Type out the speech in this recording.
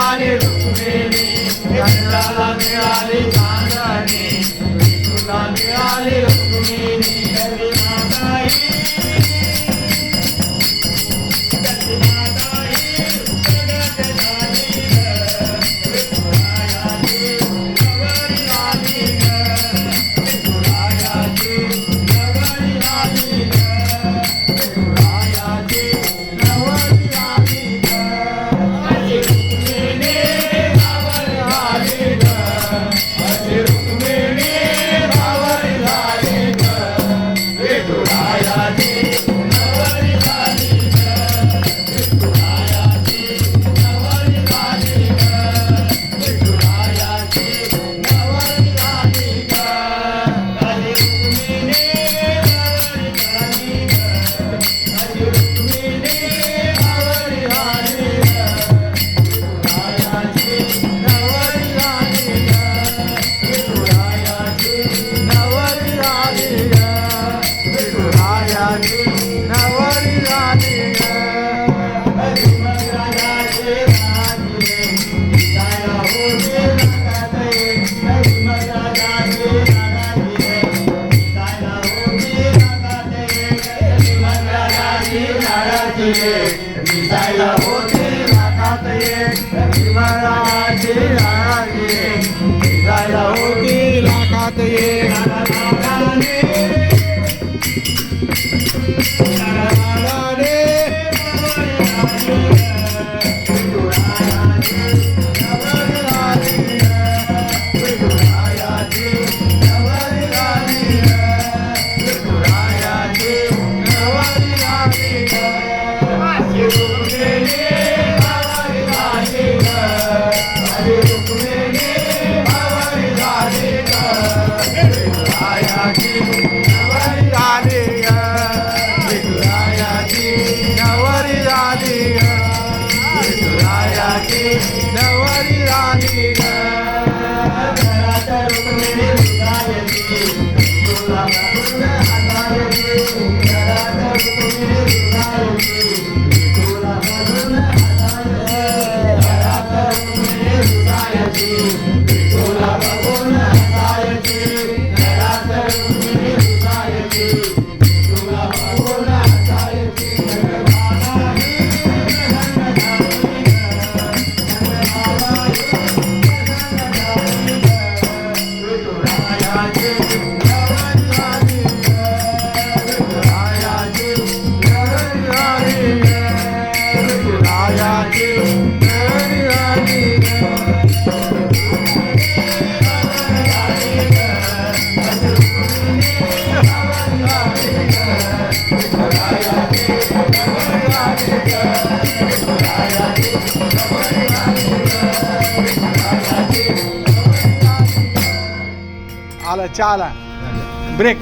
मिळाली रुक्मिणी, चंद्राला मिळाली चांदणी, विठूला मिळाली रुक्मिणी. कधी माता येईल, कधी माता येईल, जगत झाली ग, विठुरायाची नवरी आली ग, विठुरायाची नवरी आली ग, विठुरायाची नवरी आली ग. अशी रुक्मिणी भावरी झाली ग, अशी रुक्मिणी भावरी झाली ग, विठुरायाची नवरी झाली ग, विठुरायाची नवरी झाली ग, विठुरायाची नवरी झाली ग. अशी रुक्मिणी भावरी झाली ग, अशी रुक्मिणी भावरी झाली ग, विठुरायाची नवरी झाली ग, विठुरायाची नवरी झाली ग, विठुरायाची नवरी झाली ग. कधी मग राजाचे राजे, जायला होते नाकात एक. कधी मग राजाचे राजे, जायला होते नाकात एक. कधी मग राजाचे राजे, जायला होते नाकात एक. कधी मग राजाचे राजे, जायला होते नाकात एक. नागाने, नागाने विठुरायाची नवरी झाली ग, विठुरायाची नवरी झाली ग, विठुरायाची नवरी झाली ग. अशी रुक्मिणी भावरी झाली ग, अशी रुक्मिणी भावरी झाली ग, विठुरायाची नवरी झाली ग, विठुरायाची नवरी झाली ग, विठुरायाची नवरी झाली ग. घरात रुक्मिणी रुसायची, तुला बघून हसायची. घरात रुक्मिणी रुसायची, तुला बघून हसायची. घरात रुक्मिणी रुसायची, तुला बघून हसायची. घरात रुक्मिणी रुसायची, तुला बघून हसायची. जगमाताही प्रसन्न झाली ग, जगमाताही प्रसन्न झाली ग, विठुरायाची नवरी झाली ग, विठुरायाची नवरी झाली ग, विठुरायाची नवरी झाली ग. आला चहा आला ब्रेक.